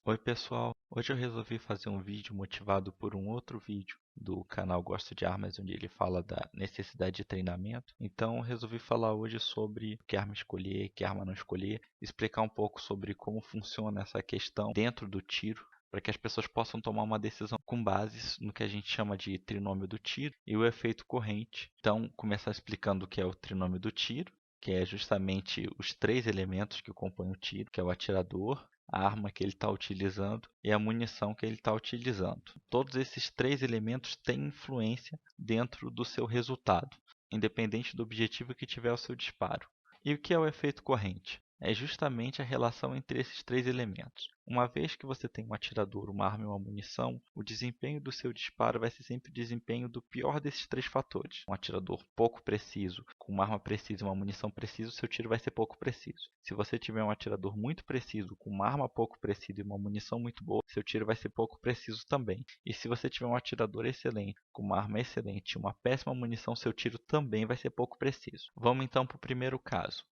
Oi pessoal, hoje eu resolvi fazer um vídeo motivado por um outro vídeo do canal Gosto de Armas, onde ele fala da necessidade de treinamento. Então eu resolvi falar hoje sobre que arma escolher, que arma não escolher, explicar um pouco sobre como funciona essa questão dentro do tiro, para que as pessoas possam tomar uma decisão com bases no que a gente chama de trinômio do tiro e o efeito corrente. Então, começar explicando o que é o trinômio do tiro, que é justamente os três elementos que compõem o tiro, que é o atirador, a arma que ele está utilizando e a munição que ele está utilizando. Todos esses três elementos têm influência dentro do seu resultado, independente do objetivo que tiver o seu disparo. E o que é o efeito corrente? É justamente a relação entre esses três elementos. Uma vez que você tem um atirador, uma arma e uma munição, o desempenho do seu disparo vai ser sempre o desempenho do pior desses três fatores. Um atirador pouco preciso, com uma arma precisa e uma munição precisa, o seu tiro vai ser pouco preciso. Se você tiver um atirador muito preciso, com uma arma pouco precisa e uma munição muito boa, seu tiro vai ser pouco preciso também. E se você tiver um atirador excelente, com uma arma excelente e uma péssima munição, seu tiro também vai ser pouco preciso. Vamos então para o primeiro caso,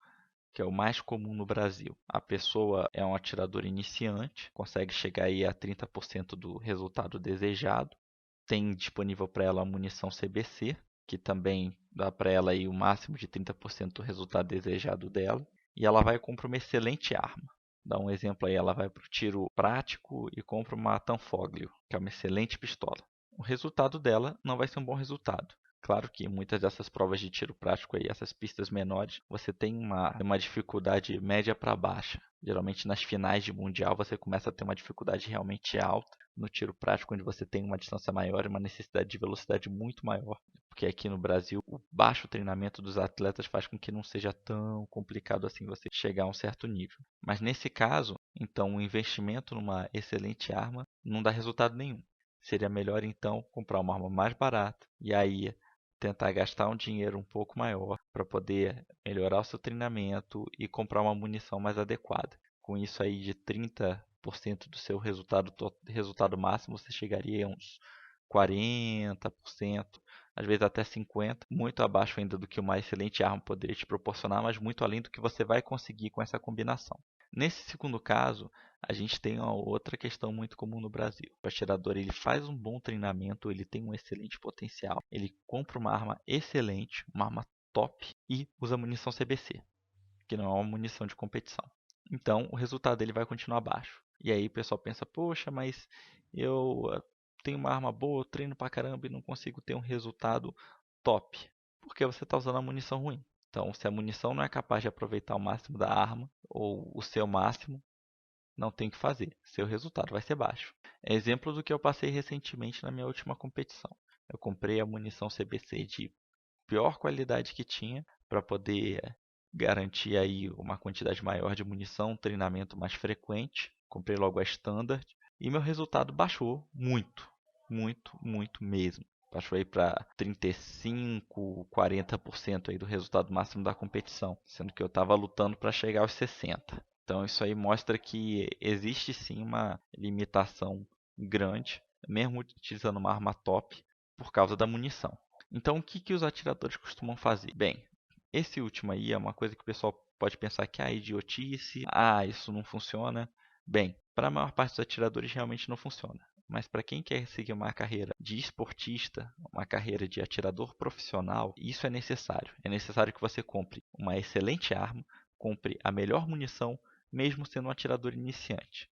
que é o mais comum no Brasil. A pessoa é um atirador iniciante, consegue chegar aí a 30% do resultado desejado, tem disponível para ela a munição CBC, que também dá para ela aí o máximo de 30% do resultado desejado dela, e ela vai comprar uma excelente arma. Dá um exemplo aí, ela vai para o tiro prático e compra uma Tanfoglio, que é uma excelente pistola. O resultado dela não vai ser um bom resultado. Claro que muitas dessas provas de tiro prático aí, essas pistas menores, você tem uma dificuldade média para baixa. Geralmente nas finais de mundial você começa a ter uma dificuldade realmente alta no tiro prático, onde você tem uma distância maior e uma necessidade de velocidade muito maior. Porque aqui no Brasil, o baixo treinamento dos atletas faz com que não seja tão complicado assim você chegar a um certo nível. Mas nesse caso, então, o investimento numa excelente arma não dá resultado nenhum. Seria melhor então comprar uma arma mais barata e aí tentar gastar um dinheiro um pouco maior para poder melhorar o seu treinamento e comprar uma munição mais adequada. Com isso aí de 30% do seu resultado máximo, você chegaria a uns 40%, às vezes até 50%, muito abaixo ainda do que uma excelente arma poderia te proporcionar, mas muito além do que você vai conseguir com essa combinação. Nesse segundo caso, a gente tem uma outra questão muito comum no Brasil. O atirador ele faz um bom treinamento, ele tem um excelente potencial, ele compra uma arma excelente, uma arma top e usa munição CBC, que não é uma munição de competição. Então, o resultado dele vai continuar baixo. E aí o pessoal pensa, poxa, mas eu tenho uma arma boa, eu treino pra caramba e não consigo ter um resultado top. Porque você está usando a munição ruim. Então, se a munição não é capaz de aproveitar o máximo da arma, ou o seu máximo, não tem o que fazer. Seu resultado vai ser baixo. É exemplo do que eu passei recentemente na minha última competição. Eu comprei a munição CBC de pior qualidade que tinha para poder garantir aí uma quantidade maior de munição, um treinamento mais frequente. Comprei logo a Standard e meu resultado baixou muito, muito, muito mesmo. Baixou aí para 35, 40% aí do resultado máximo da competição, sendo que eu estava lutando para chegar aos 60. Então isso aí mostra que existe sim uma limitação grande, mesmo utilizando uma arma top, por causa da munição. Então o que os atiradores costumam fazer? Bem, esse último aí é uma coisa que o pessoal pode pensar que é idiotice, isso não funciona. Bem, para a maior parte dos atiradores realmente não funciona. Mas para quem quer seguir uma carreira de esportista, uma carreira de atirador profissional, isso é necessário. É necessário que você compre uma excelente arma, compre a melhor munição, mesmo sendo um atirador iniciante,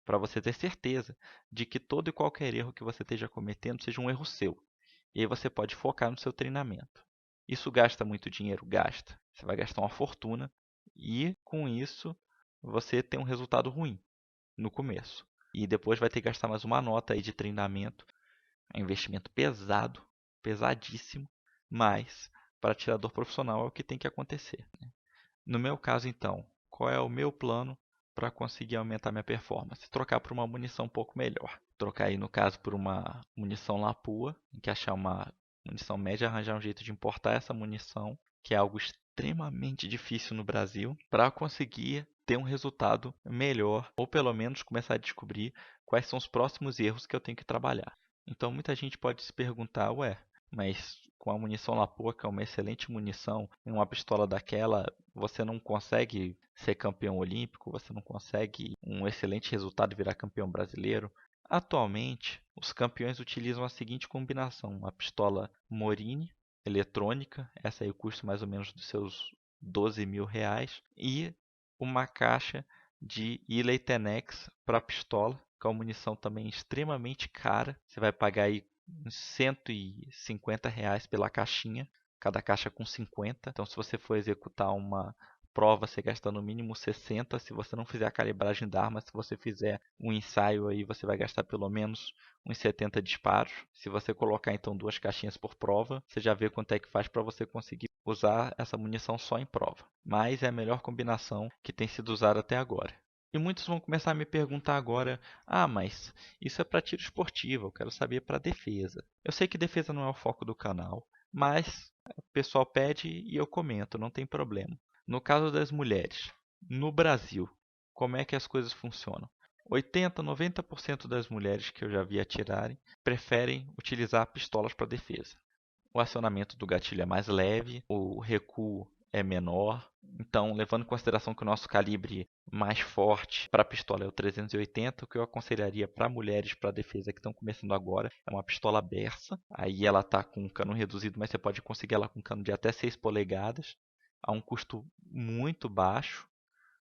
para você ter certeza de que todo e qualquer erro que você esteja cometendo seja um erro seu. E aí você pode focar no seu treinamento. Isso gasta muito dinheiro? Gasta. Você vai gastar uma fortuna e com isso você tem um resultado ruim no começo. E depois vai ter que gastar mais uma nota aí de treinamento. É um investimento pesado, pesadíssimo, mas para atirador profissional é o que tem que acontecer. No meu caso, então, qual é o meu plano para conseguir aumentar minha performance? Trocar por uma munição um pouco melhor. Trocar aí, no caso, por uma munição Lapua, em que achar uma munição média, arranjar um jeito de importar essa munição, que é algo extremamente difícil no Brasil, para conseguir ter um resultado melhor, ou pelo menos começar a descobrir quais são os próximos erros que eu tenho que trabalhar. Então muita gente pode se perguntar, ué, mas com a munição Lapua, que é uma excelente munição, em uma pistola daquela, você não consegue ser campeão olímpico, você não consegue um excelente resultado e virar campeão brasileiro. Atualmente, os campeões utilizam a seguinte combinação: uma pistola Morini, eletrônica, essa aí o custo mais ou menos dos seus R$ 12.000, e uma caixa de Illy Tenex para pistola, com a munição também extremamente cara. Você vai pagar aí uns R$ 150 pela caixinha, cada caixa com 50. Então, se você for executar uma prova, você gasta no mínimo 60. Se você não fizer a calibragem da arma, se você fizer um ensaio aí, você vai gastar pelo menos uns 70 disparos. Se você colocar então 2 caixinhas por prova, você já vê quanto é que faz para você conseguir usar essa munição só em prova. Mas é a melhor combinação que tem sido usada até agora. E muitos vão começar a me perguntar agora: ah, mas isso é para tiro esportivo, eu quero saber para defesa. Eu sei que defesa não é o foco do canal, mas o pessoal pede e eu comento, não tem problema. No caso das mulheres, no Brasil, como é que as coisas funcionam? 80, 90% das mulheres que eu já vi atirarem preferem utilizar pistolas para defesa. O acionamento do gatilho é mais leve, o recuo é menor. Então, levando em consideração que o nosso calibre mais forte para a pistola é o 380, o que eu aconselharia para mulheres para defesa que estão começando agora é uma pistola Bersa. Aí ela está com um cano reduzido, mas você pode conseguir ela com um cano de até 6 polegadas, a um custo muito baixo.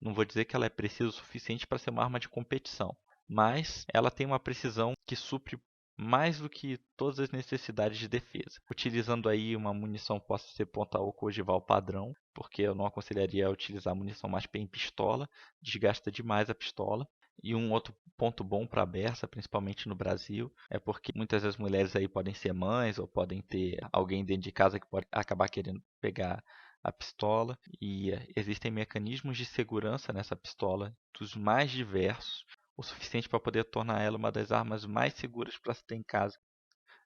Não vou dizer que ela é precisa o suficiente para ser uma arma de competição, mas ela tem uma precisão que supre mais do que todas as necessidades de defesa. Utilizando aí uma munição que possa ser ponta-oco ou ogival padrão, porque eu não aconselharia utilizar munição mais em pistola, desgasta demais a pistola. E um outro ponto bom para a Bersa, principalmente no Brasil, é porque muitas das mulheres aí podem ser mães ou podem ter alguém dentro de casa que pode acabar querendo pegar a pistola, e existem mecanismos de segurança nessa pistola dos mais diversos, o suficiente para poder tornar ela uma das armas mais seguras para se ter em casa.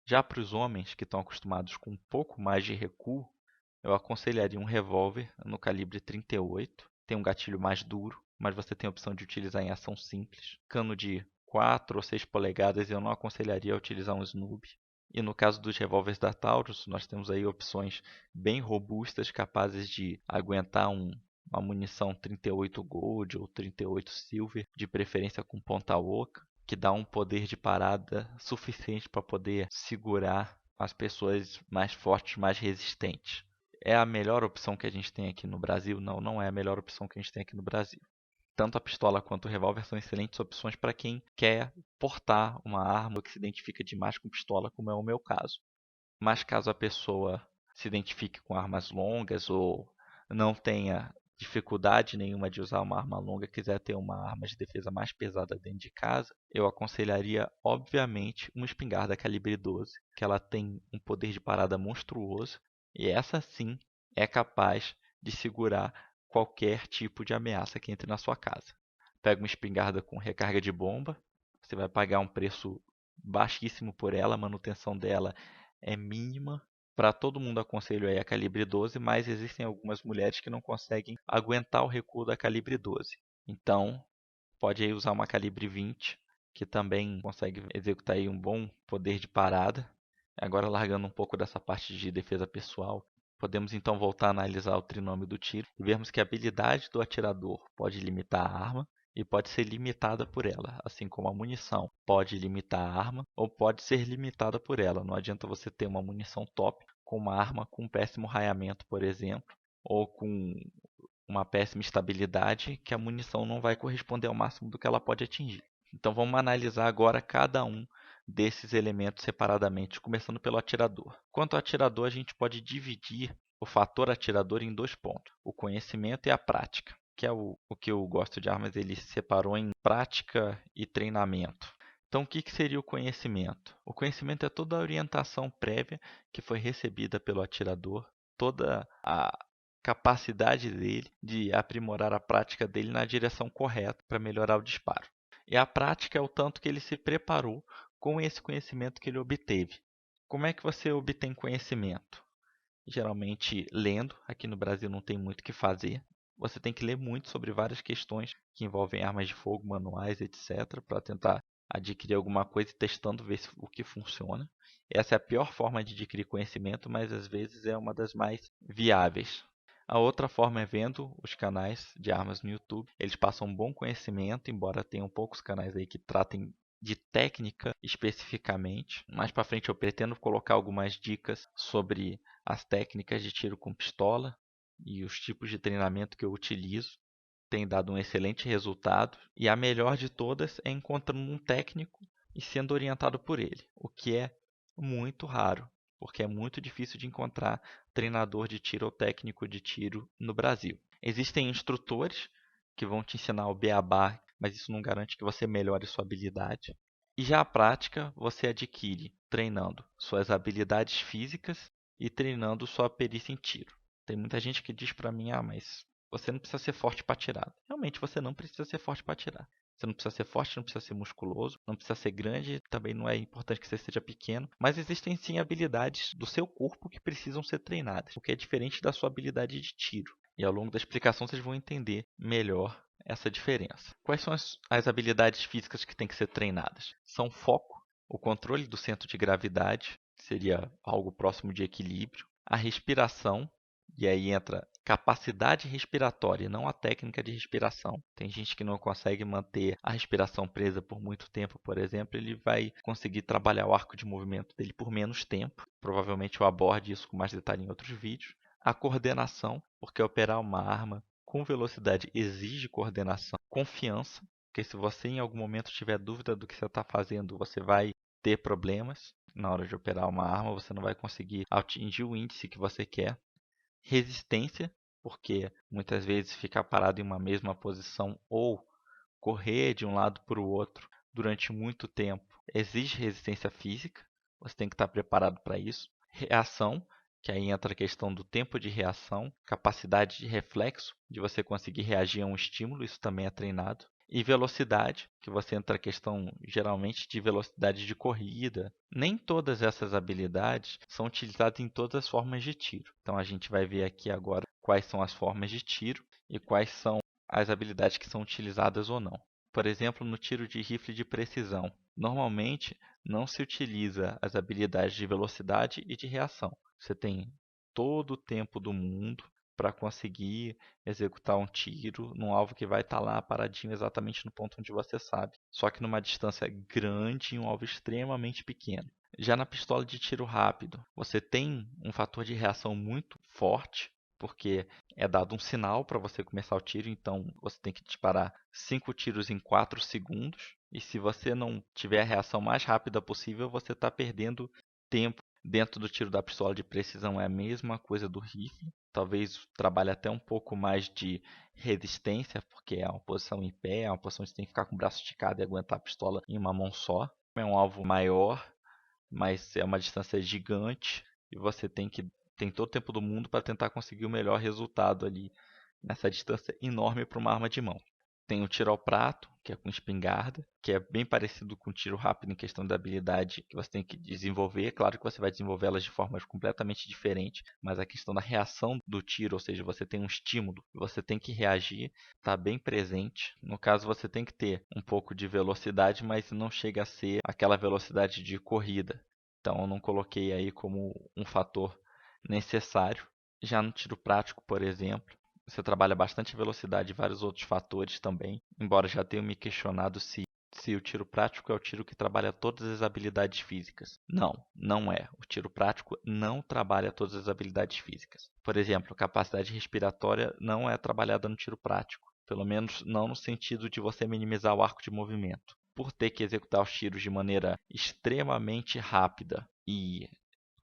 Já para os homens que estão acostumados com um pouco mais de recuo, eu aconselharia um revólver no calibre 38. Tem um gatilho mais duro, mas você tem a opção de utilizar em ação simples. Cano de 4 ou 6 polegadas, eu não aconselharia utilizar um snub. E no caso dos revólveres da Taurus, nós temos aí opções bem robustas, capazes de aguentar uma munição 38 Gold ou 38 Silver, de preferência com ponta oca, que dá um poder de parada suficiente para poder segurar as pessoas mais fortes, mais resistentes. É a melhor opção que a gente tem aqui no Brasil? Não, não é a melhor opção que a gente tem aqui no Brasil. Tanto a pistola quanto o revólver são excelentes opções para quem quer portar uma arma que se identifica demais com pistola, como é o meu caso. Mas caso a pessoa se identifique com armas longas ou não tenha dificuldade nenhuma de usar uma arma longa, quiser ter uma arma de defesa mais pesada dentro de casa, eu aconselharia, obviamente, uma espingarda calibre 12, que ela tem um poder de parada monstruoso e essa sim é capaz de segurar qualquer tipo de ameaça que entre na sua casa. Pega uma espingarda com recarga de bomba, você vai pagar um preço baixíssimo por ela, a manutenção dela é mínima. Para todo mundo aconselho aí a calibre 12, mas existem algumas mulheres que não conseguem aguentar o recuo da calibre 12. Então, pode aí usar uma calibre 20, que também consegue executar aí um bom poder de parada. Agora, largando um pouco dessa parte de defesa pessoal, podemos então voltar a analisar o trinômio do tiro e vermos que a habilidade do atirador pode limitar a arma e pode ser limitada por ela, assim como a munição pode limitar a arma ou pode ser limitada por ela. Não adianta você ter uma munição top com uma arma com um péssimo raiamento, por exemplo, ou com uma péssima estabilidade, que a munição não vai corresponder ao máximo do que ela pode atingir. Então vamos analisar agora cada um desses elementos separadamente, começando pelo atirador. Quanto ao atirador, a gente pode dividir o fator atirador em 2 pontos: o conhecimento e a prática, que é o que eu gosto de armas, ele separou em prática e treinamento. Então, o que seria o conhecimento? O conhecimento é toda a orientação prévia que foi recebida pelo atirador, toda a capacidade dele de aprimorar a prática dele na direção correta para melhorar o disparo. E a prática é o tanto que ele se preparou com esse conhecimento que ele obteve. Como é que você obtém conhecimento? Geralmente lendo. Aqui no Brasil não tem muito o que fazer. Você tem que ler muito sobre várias questões que envolvem armas de fogo, manuais, etc., para tentar adquirir alguma coisa e testando, ver o que funciona. Essa é a pior forma de adquirir conhecimento, mas às vezes é uma das mais viáveis. A outra forma é vendo os canais de armas no YouTube. Eles passam um bom conhecimento, embora tenham poucos canais aí que tratem de técnica especificamente. Mais para frente eu pretendo colocar algumas dicas sobre as técnicas de tiro com pistola e os tipos de treinamento que eu utilizo. Tem dado um excelente resultado e a melhor de todas é encontrando um técnico e sendo orientado por ele, o que é muito raro, porque é muito difícil de encontrar treinador de tiro ou técnico de tiro no Brasil. Existem instrutores que vão te ensinar o beabá, mas isso não garante que você melhore sua habilidade. E já a prática você adquire treinando suas habilidades físicas e treinando sua perícia em tiro. Tem muita gente que diz para mim, mas você não precisa ser forte para atirar. Realmente você não precisa ser forte para atirar. Você não precisa ser forte, não precisa ser musculoso, não precisa ser grande, também não é importante que você seja pequeno, mas existem sim habilidades do seu corpo que precisam ser treinadas, o que é diferente da sua habilidade de tiro. E ao longo da explicação vocês vão entender melhor essa diferença. Quais são as habilidades físicas que têm que ser treinadas? São foco, o controle do centro de gravidade, que seria algo próximo de equilíbrio, a respiração, e aí entra capacidade respiratória, não a técnica de respiração. Tem gente que não consegue manter a respiração presa por muito tempo, por exemplo, ele vai conseguir trabalhar o arco de movimento dele por menos tempo. Provavelmente eu aborde isso com mais detalhe em outros vídeos. A coordenação, porque operar uma arma com velocidade exige coordenação, confiança, porque se você em algum momento tiver dúvida do que você está fazendo, você vai ter problemas na hora de operar uma arma, você não vai conseguir atingir o índice que você quer. Resistência, porque muitas vezes ficar parado em uma mesma posição ou correr de um lado para o outro durante muito tempo exige resistência física, você tem que estar preparado para isso. Reação, que aí entra a questão do tempo de reação, capacidade de reflexo, de você conseguir reagir a um estímulo, isso também é treinado. E velocidade, que você entra a questão geralmente de velocidade de corrida. Nem todas essas habilidades são utilizadas em todas as formas de tiro. Então a gente vai ver aqui agora quais são as formas de tiro e quais são as habilidades que são utilizadas ou não. Por exemplo, no tiro de rifle de precisão, normalmente não se utiliza as habilidades de velocidade e de reação. Você tem todo o tempo do mundo para conseguir executar um tiro num alvo que vai estar lá paradinho exatamente no ponto onde você sabe, só que numa distância grande e um alvo extremamente pequeno. Já na pistola de tiro rápido, você tem um fator de reação muito forte, porque é dado um sinal para você começar o tiro, então você tem que disparar 5 tiros em 4 segundos, e se você não tiver a reação mais rápida possível, você está perdendo tempo. Dentro do tiro da pistola de precisão é a mesma coisa do rifle, talvez trabalhe até um pouco mais de resistência, porque é uma posição em pé, é uma posição que você tem que ficar com o braço esticado e aguentar a pistola em uma mão só. É um alvo maior, mas é uma distância gigante e você tem todo o tempo do mundo para tentar conseguir o melhor resultado ali nessa distância enorme para uma arma de mão. Tem o tiro ao prato, que é com espingarda, que é bem parecido com o tiro rápido em questão da habilidade que você tem que desenvolver. Claro que você vai desenvolvê-las de formas completamente diferentes, mas a questão da reação do tiro, ou seja, você tem um estímulo, você tem que reagir, está bem presente. No caso, você tem que ter um pouco de velocidade, mas não chega a ser aquela velocidade de corrida. Então, eu não coloquei aí como um fator necessário. Já no tiro prático, por exemplo, você trabalha bastante velocidade e vários outros fatores também. Embora já tenha me questionado se o tiro prático é o tiro que trabalha todas as habilidades físicas. Não, não é. O tiro prático não trabalha todas as habilidades físicas. Por exemplo, capacidade respiratória não é trabalhada no tiro prático. Pelo menos não no sentido de você minimizar o arco de movimento. Por ter que executar os tiros de maneira extremamente rápida e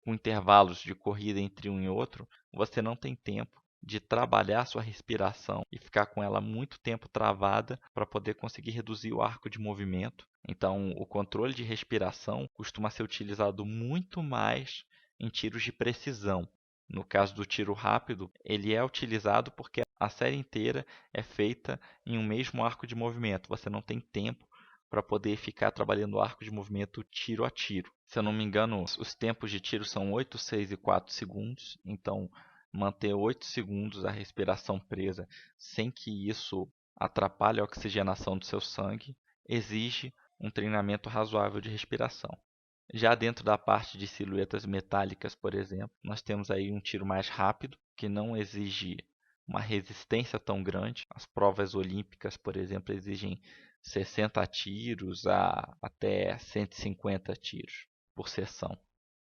com intervalos de corrida entre um e outro, você não tem tempo de trabalhar sua respiração e ficar com ela muito tempo travada para poder conseguir reduzir o arco de movimento. Então, o controle de respiração costuma ser utilizado muito mais em tiros de precisão. No caso do tiro rápido, ele é utilizado porque a série inteira é feita em um mesmo arco de movimento. Você não tem tempo para poder ficar trabalhando o arco de movimento tiro a tiro. Se eu não me engano, os tempos de tiro são 8, 6 e 4 segundos. Então, manter 8 segundos a respiração presa sem que isso atrapalhe a oxigenação do seu sangue exige um treinamento razoável de respiração. Já dentro da parte de silhuetas metálicas, por exemplo, nós temos aí um tiro mais rápido, que não exige uma resistência tão grande. As provas olímpicas, por exemplo, exigem 60 tiros a até 150 tiros por sessão.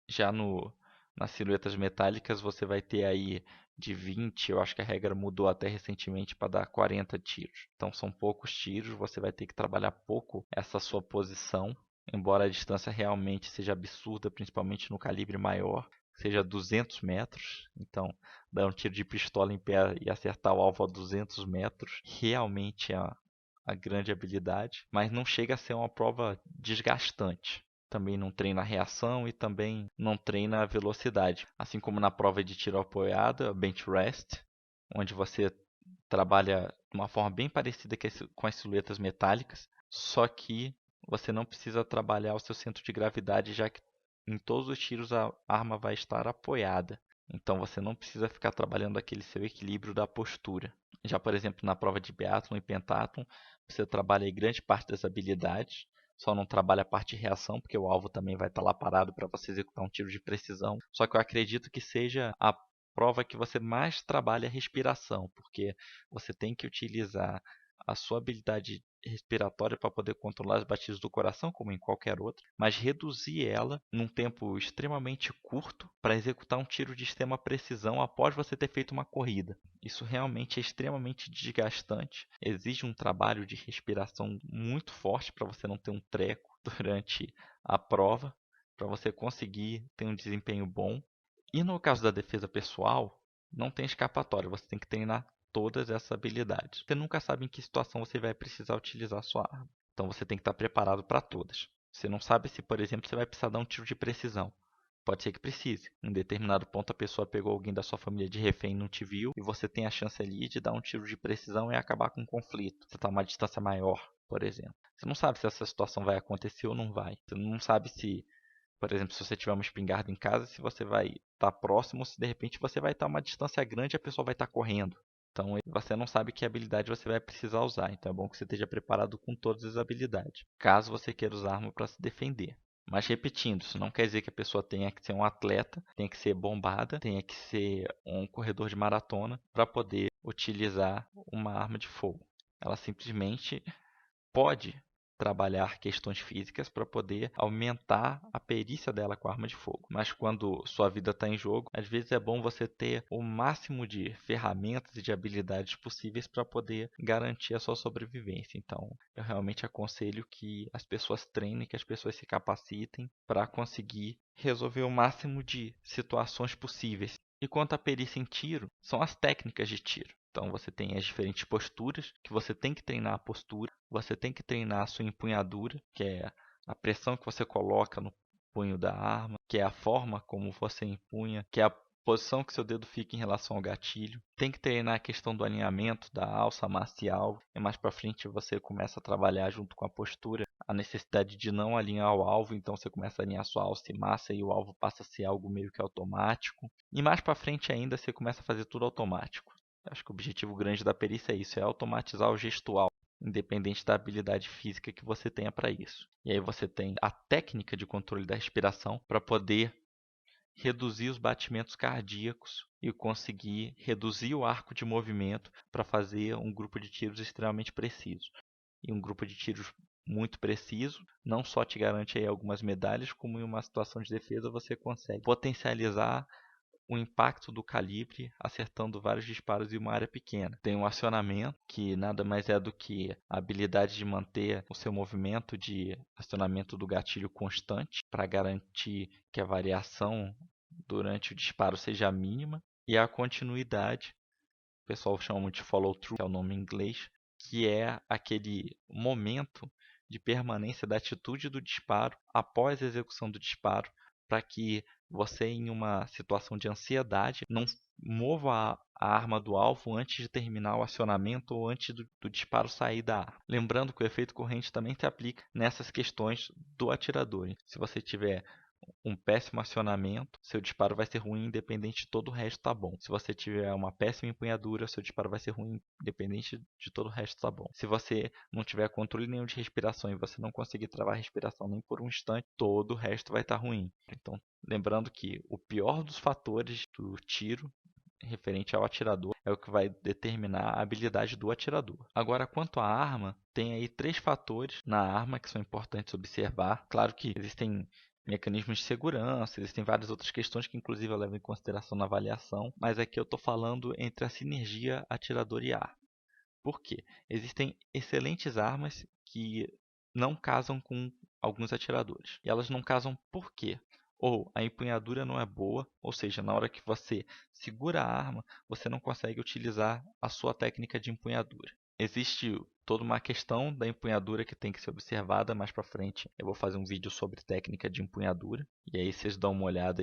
Já nas silhuetas metálicas você vai ter aí de 20, eu acho que a regra mudou até recentemente para dar 40 tiros. Então são poucos tiros, você vai ter que trabalhar pouco essa sua posição, embora a distância realmente seja absurda, principalmente no calibre maior, seja 200 metros. Então dar um tiro de pistola em pé e acertar o alvo a 200 metros realmente é a grande habilidade, mas não chega a ser uma prova desgastante. Também não treina a reação e também não treina a velocidade. Assim como na prova de tiro apoiado, a bench rest, onde você trabalha de uma forma bem parecida com as silhuetas metálicas, só que você não precisa trabalhar o seu centro de gravidade, já que em todos os tiros a arma vai estar apoiada. Então você não precisa ficar trabalhando aquele seu equilíbrio da postura. Já, por exemplo, na prova de biatlon e pentathlon, você trabalha aí grande parte das habilidades, só não trabalha a parte de reação, porque o alvo também vai estar lá parado para você executar um tiro de precisão. Só que eu acredito que seja a prova que você mais trabalha a respiração, porque você tem que utilizar a sua habilidade respiratória para poder controlar as batidas do coração, como em qualquer outra, mas reduzir ela num tempo extremamente curto para executar um tiro de extrema precisão após você ter feito uma corrida. Isso realmente é extremamente desgastante, exige um trabalho de respiração muito forte para você não ter um treco durante a prova, para você conseguir ter um desempenho bom. E no caso da defesa pessoal, não tem escapatória, você tem que treinar todas essas habilidades. Você nunca sabe em que situação você vai precisar utilizar a sua arma. Então você tem que estar preparado para todas. Você não sabe se, por exemplo, você vai precisar dar um tiro de precisão. Pode ser que precise. Em determinado ponto a pessoa pegou alguém da sua família de refém e não te viu, e você tem a chance ali de dar um tiro de precisão e acabar com um conflito. Você está a uma distância maior, por exemplo. Você não sabe se essa situação vai acontecer ou não vai. Você não sabe se, por exemplo, se você tiver uma espingarda em casa, se você vai estar próximo, se de repente você vai estar a uma distância grande e a pessoa vai estar correndo. Então você não sabe que habilidade você vai precisar usar. Então é bom que você esteja preparado com todas as habilidades, caso você queira usar arma para se defender. Mas repetindo, isso não quer dizer que a pessoa tenha que ser um atleta, tenha que ser bombada, tenha que ser um corredor de maratona para poder utilizar uma arma de fogo. Ela simplesmente pode trabalhar questões físicas para poder aumentar a perícia dela com a arma de fogo. Mas quando sua vida está em jogo, às vezes é bom você ter o máximo de ferramentas e de habilidades possíveis para poder garantir a sua sobrevivência. Então, eu realmente aconselho que as pessoas treinem, que as pessoas se capacitem para conseguir resolver o máximo de situações possíveis. E quanto à perícia em tiro, são as técnicas de tiro. Então você tem as diferentes posturas, que você tem que treinar a postura, você tem que treinar a sua empunhadura, que é a pressão que você coloca no punho da arma, que é a forma como você empunha, que é a posição que seu dedo fica em relação ao gatilho. Tem que treinar a questão do alinhamento da alça, massa e alvo. E mais para frente você começa a trabalhar junto com a postura a necessidade de não alinhar o alvo, então você começa a alinhar sua alça e massa e o alvo passa a ser algo meio que automático. E mais para frente ainda você começa a fazer tudo automático. Acho que o objetivo grande da perícia é isso, é automatizar o gestual, independente da habilidade física que você tenha para isso. E aí você tem a técnica de controle da respiração para poder reduzir os batimentos cardíacos e conseguir reduzir o arco de movimento para fazer um grupo de tiros extremamente preciso. E um grupo de tiros muito preciso não só te garante aí algumas medalhas, como em uma situação de defesa você consegue potencializar o impacto do calibre acertando vários disparos em uma área pequena. Tem um acionamento, que nada mais é do que a habilidade de manter o seu movimento de acionamento do gatilho constante para garantir que a variação durante o disparo seja mínima. E a continuidade, o pessoal chama de follow-through, que é o nome em inglês, que é aquele momento de permanência da atitude do disparo após a execução do disparo, para que você, em uma situação de ansiedade, não mova a arma do alvo antes de terminar o acionamento ou antes do disparo sair da arma. Lembrando que o efeito corrente também se aplica nessas questões do atirador. Se você tiver um péssimo acionamento, seu disparo vai ser ruim independente de todo o resto tá bom. Se você tiver uma péssima empunhadura, seu disparo vai ser ruim independente de todo o resto tá bom. Se você não tiver controle nenhum de respiração e você não conseguir travar a respiração nem por um instante, todo o resto vai estar ruim. Então, lembrando que o pior dos fatores do tiro referente ao atirador é o que vai determinar a habilidade do atirador. Agora, quanto à arma, tem aí 3 fatores na arma que são importantes observar. Claro que existem mecanismos de segurança, existem várias outras questões que inclusive eu levo em consideração na avaliação, mas aqui eu estou falando entre a sinergia atirador e arma. Por quê? Existem excelentes armas que não casam com alguns atiradores. E elas não casam por quê? Ou a empunhadura não é boa, ou seja, na hora que você segura a arma, você não consegue utilizar a sua técnica de empunhadura. Existe toda uma questão da empunhadura que tem que ser observada mais para frente. Eu vou fazer um vídeo sobre técnica de empunhadura, e aí vocês dão uma olhada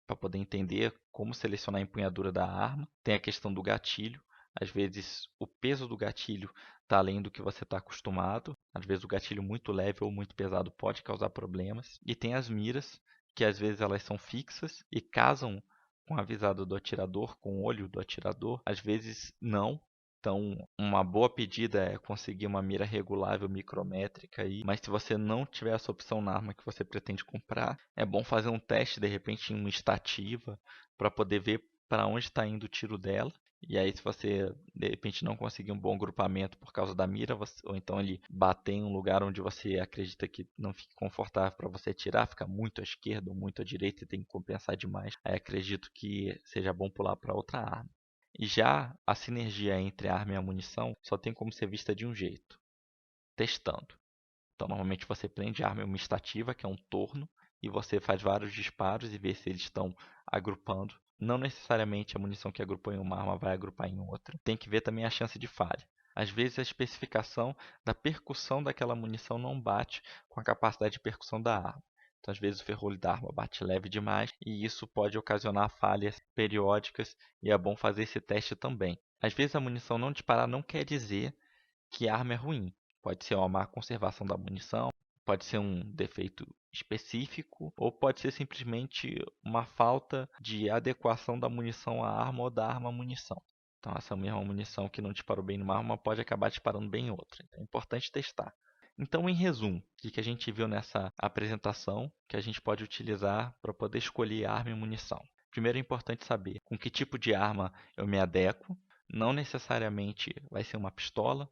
para poder entender como selecionar a empunhadura da arma. Tem a questão do gatilho. Às vezes o peso do gatilho está além do que você está acostumado. Às vezes o gatilho muito leve ou muito pesado pode causar problemas. E tem as miras, que às vezes elas são fixas e casam com a visada do atirador, com o olho do atirador. Às vezes não. Então, uma boa pedida é conseguir uma mira regulável micrométrica aí, mas se você não tiver essa opção na arma que você pretende comprar, é bom fazer um teste de repente em uma estativa para poder ver para onde está indo o tiro dela. E aí, se você de repente não conseguir um bom grupamento por causa da mira, ou então ele bater em um lugar onde você acredita que não fique confortável para você atirar, fica muito à esquerda ou muito à direita e tem que compensar demais, aí acredito que seja bom pular para outra arma. E já a sinergia entre a arma e a munição só tem como ser vista de um jeito, testando. Então, normalmente você prende a arma em uma estativa, que é um torno, e você faz vários disparos e vê se eles estão agrupando. Não necessariamente a munição que agrupou em uma arma vai agrupar em outra. Tem que ver também a chance de falha. Às vezes a especificação da percussão daquela munição não bate com a capacidade de percussão da arma. Então, às vezes o ferrolho da arma bate leve demais e isso pode ocasionar falhas periódicas e é bom fazer esse teste também. Às vezes a munição não disparar não quer dizer que a arma é ruim. Pode ser uma má conservação da munição, pode ser um defeito específico ou pode ser simplesmente uma falta de adequação da munição à arma ou da arma à munição. Então, essa mesma munição que não disparou bem numa arma pode acabar disparando bem em outra. Então, é importante testar. Então, em resumo, o que a gente viu nessa apresentação que a gente pode utilizar para poder escolher arma e munição? Primeiro é importante saber com que tipo de arma eu me adequo. Não necessariamente vai ser uma pistola,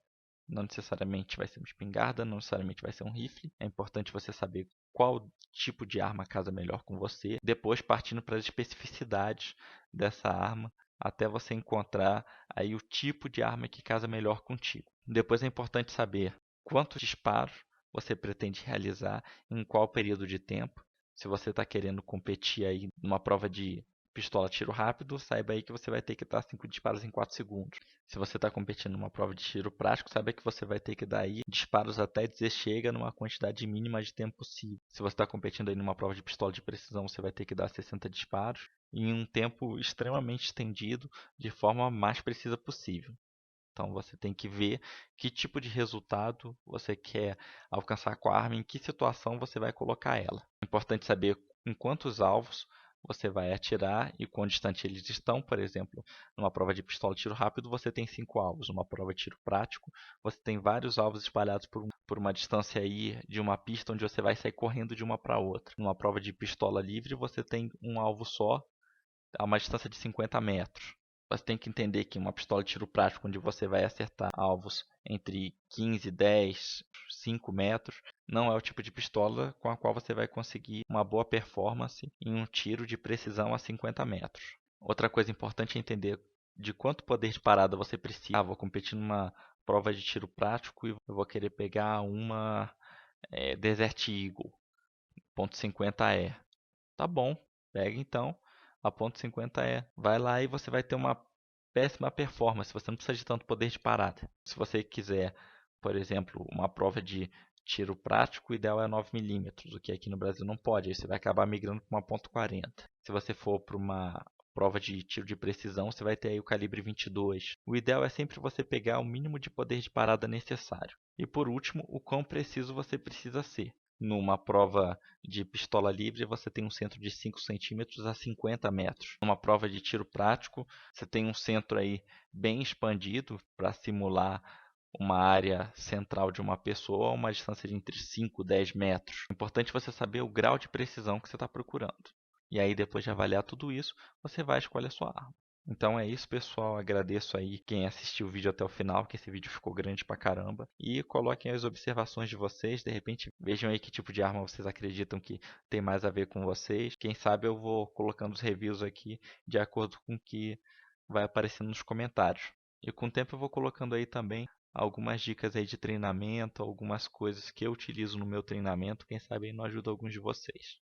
não necessariamente vai ser uma espingarda, não necessariamente vai ser um rifle. É importante você saber qual tipo de arma casa melhor com você. Depois partindo para as especificidades dessa arma, até você encontrar aí o tipo de arma que casa melhor contigo. Depois é importante saber quantos disparos você pretende realizar, em qual período de tempo. Se você está querendo competir aí numa prova de pistola tiro rápido, saiba aí que você vai ter que dar 5 disparos em 4 segundos. Se você está competindo numa prova de tiro prático, saiba que você vai ter que dar aí disparos até dizer chega numa quantidade mínima de tempo possível. Se você está competindo aí numa prova de pistola de precisão, você vai ter que dar 60 disparos em um tempo extremamente estendido, de forma mais precisa possível. Então você tem que ver que tipo de resultado você quer alcançar com a arma, em que situação você vai colocar ela. É importante saber em quantos alvos você vai atirar e quão distante eles estão. Por exemplo, numa prova de pistola de tiro rápido você tem 5 alvos. Numa prova de tiro prático você tem vários alvos espalhados por uma distância aí de uma pista onde você vai sair correndo de uma para outra. Numa prova de pistola livre você tem um alvo só a uma distância de 50 metros. Você tem que entender que uma pistola de tiro prático, onde você vai acertar alvos entre 15, 10, 5 metros, não é o tipo de pistola com a qual você vai conseguir uma boa performance em um tiro de precisão a 50 metros. Outra coisa importante é entender de quanto poder de parada você precisa. Vou competir numa prova de tiro prático e eu vou querer pegar uma Desert Eagle .50E. Tá bom, pega então a .50E. Vai lá e você vai ter uma péssima performance. Você não precisa de tanto poder de parada. Se você quiser, por exemplo, uma prova de tiro prático, o ideal é 9mm, o que aqui no Brasil não pode. Aí você vai acabar migrando para uma .40. Se você for para uma prova de tiro de precisão, você vai ter aí o calibre 22. O ideal é sempre você pegar o mínimo de poder de parada necessário. E por último, o quão preciso você precisa ser. Numa prova de pistola livre, você tem um centro de 5 centímetros a 50 metros. Numa prova de tiro prático, você tem um centro aí bem expandido para simular uma área central de uma pessoa a uma distância de entre 5 e 10 metros. É importante você saber o grau de precisão que você está procurando. E aí, depois de avaliar tudo isso, você vai escolher a sua arma. Então é isso, pessoal. Agradeço aí quem assistiu o vídeo até o final, que esse vídeo ficou grande pra caramba. E coloquem as observações de vocês. De repente, vejam aí que tipo de arma vocês acreditam que tem mais a ver com vocês. Quem sabe eu vou colocando os reviews aqui de acordo com o que vai aparecendo nos comentários. E com o tempo eu vou colocando aí também algumas dicas aí de treinamento, algumas coisas que eu utilizo no meu treinamento. Quem sabe aí não ajuda alguns de vocês.